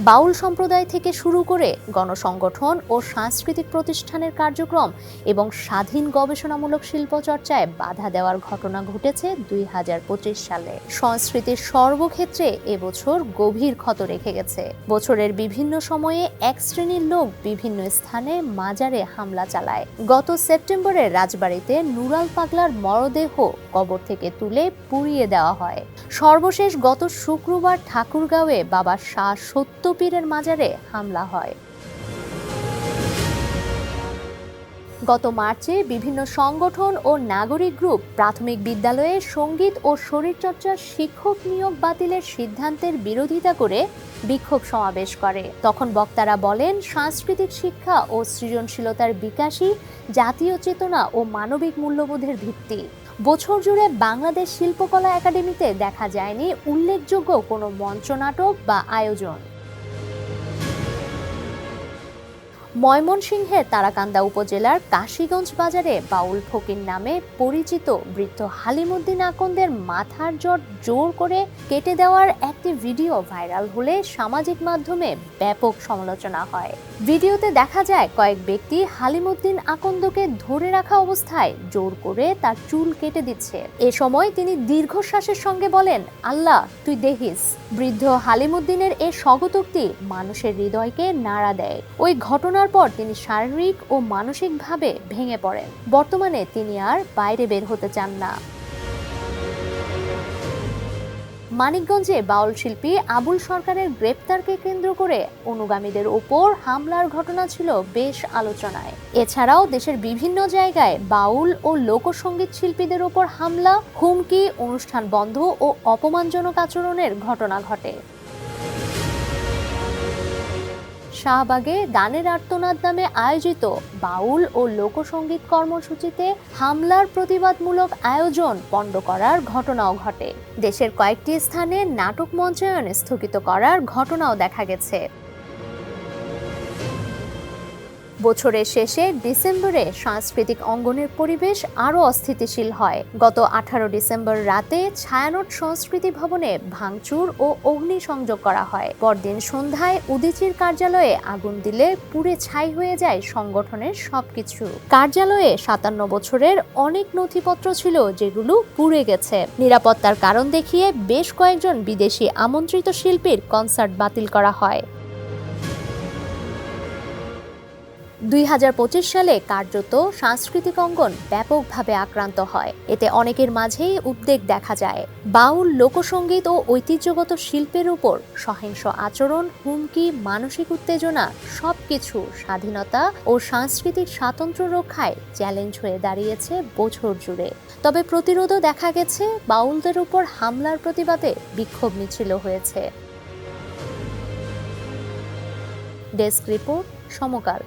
বাউল সম্প্রদায় থেকে শুরু করে গণসংগঠন ও সাংস্কৃতিক প্রতিষ্ঠানের কার্যক্রম এবং স্বাধীন গবেষণামূলক শিল্পচর্চায় বাধা দেওয়ার ঘটনা ঘটেছে 2025 সালে। সংস্কৃতির সর্বক্ষেত্রে এবছর গভীর ক্ষত রেখে গেছে। বছরের বিভিন্ন সময়ে এক শ্রেণীর লোক বিভিন্ন স্থানে মাজারে হামলা চালায়। গত সেপ্টেম্বরে রাজবাড়ীতে নুরাল পাগলার মরদেহ কবর থেকে তুলে পুড়িয়ে দেওয়া হয়। সর্বশেষ গত শুক্রবার ঠাকুরগাঁওয়ে বাবা শাহ সত্য পীরের মাজারে হামলা হয়। গত মার্চে বিভিন্ন সংগঠন ও নাগরিক গ্রুপ প্রাথমিক বিদ্যালয়ে সঙ্গীত ও শরীরচর্চার শিক্ষক নিয়োগ বাতিলের সিদ্ধান্তের বিরোধিতা করে বিক্ষোভ সমাবেশ করে। তখন বক্তারা বলেন, সাংস্কৃতিক শিক্ষা ও সৃজনশীলতার বিকাশই জাতীয় চেতনা ও মানবিক মূল্যবোধের ভিত্তি। বছর জুড়ে বাংলাদেশ শিল্পকলা একাডেমিতে দেখা যায়নি উল্লেখযোগ্য কোনো মঞ্চনাটক বা আয়োজন। ময়মনসিংহের তারাকান্দা উপজেলার কাশীগঞ্জ বাজারে বাউল ফকির নামে পরিচিত বৃদ্ধ হালিমুদ্দিন আকন্দের মাথার জট জোর করে কেটে দেওয়ার একটি ভিডিও ভাইরাল হলে সামাজিক মাধ্যমে ব্যাপক সমালোচনা হয়। ভিডিওতে দেখা যায় কয়েক ব্যক্তি হালিমুদ্দিন আকন্দকে ধরে রাখা অবস্থায় জোর করে তার চুল কেটে দিচ্ছে। এ সময় তিনি দীর্ঘশ্বাসের সঙ্গে বলেন, আল্লাহ তুই দেখিস। বৃদ্ধ হালিমুদ্দিনের এ স্বগতোক্তি মানুষের হৃদয়কে নাড়া দেয়। ওই ঘটনার পর তিনি শারীরিক ও মানসিকভাবে ভেঙে পড়েন। বর্তমানে তিনি আর বাইরে বের হতে চান না। মানিকগঞ্জে বাউল শিল্পী আবুল সরকারের গ্রেপ্তারকে কেন্দ্র করে অনুগামীদের ওপর হামলার ঘটনা ছিল বেশ আলোচনায়। এছাড়াও দেশের বিভিন্ন জায়গায় বাউল ও লোকসঙ্গীত শিল্পীদের ওপর হামলা, হুমকি, অনুষ্ঠান বন্ধ ও অপমানজনক আচরণের ঘটনা ঘটে। শাহবাগে গানের আর্তনাদ নামে আয়োজিত বাউল ও লোকসঙ্গীত কর্মসূচিতে হামলার প্রতিবাদমূলক আয়োজন পণ্ড করার ঘটনাও ঘটে। দেশের কয়েকটি স্থানে নাটক মঞ্চায়ন স্থগিত করার ঘটনাও দেখা গেছে। বছরের শেষে ডিসেম্বরে সাংস্কৃতিক অঙ্গনের পরিবেশ আরও অস্থিতিশীল হয়। গত 18 ডিসেম্বর রাতে ছায়ানট সংস্কৃতি ভবনে ভাঙচুর ও অগ্নিসংযোগ করা হয়। পরদিন সন্ধ্যায় উদীচীর কার্যালয়ে আগুন দিলে পুড়ে ছাই হয়ে যায় সংগঠনের সবকিছু। কার্যালয়ে 57 বছরের অনেক নথিপত্র ছিল যেগুলো পুড়ে গেছে। নিরাপত্তার কারণ দেখিয়ে বেশ কয়েকজন বিদেশি আমন্ত্রিত শিল্পীর কনসার্ট বাতিল করা হয়। 2025 সালে কার্যত সাংস্কৃতিক অঙ্গন ব্যাপকভাবে আক্রান্ত হয়। এতে অনেকের মাঝেই উদ্বেগ দেখা যায়। বাউল, লোকসঙ্গীত ও ঐতিহ্যগত শিল্পের উপর সহিংস আচরণ, হুমকি, মানসিক উত্তেজনা সবকিছু স্বাধীনতা ও সাংস্কৃতিক স্বাতন্ত্র্য রক্ষায় চ্যালেঞ্জ হয়ে দাঁড়িয়েছে বছর জুড়ে। তবে প্রতিরোধও দেখা গেছে। বাউলদের উপর হামলার প্রতিবাদে বিক্ষোভ মিছিলও হয়েছে। ডেস্ক রিপোর্ট, সমকাল।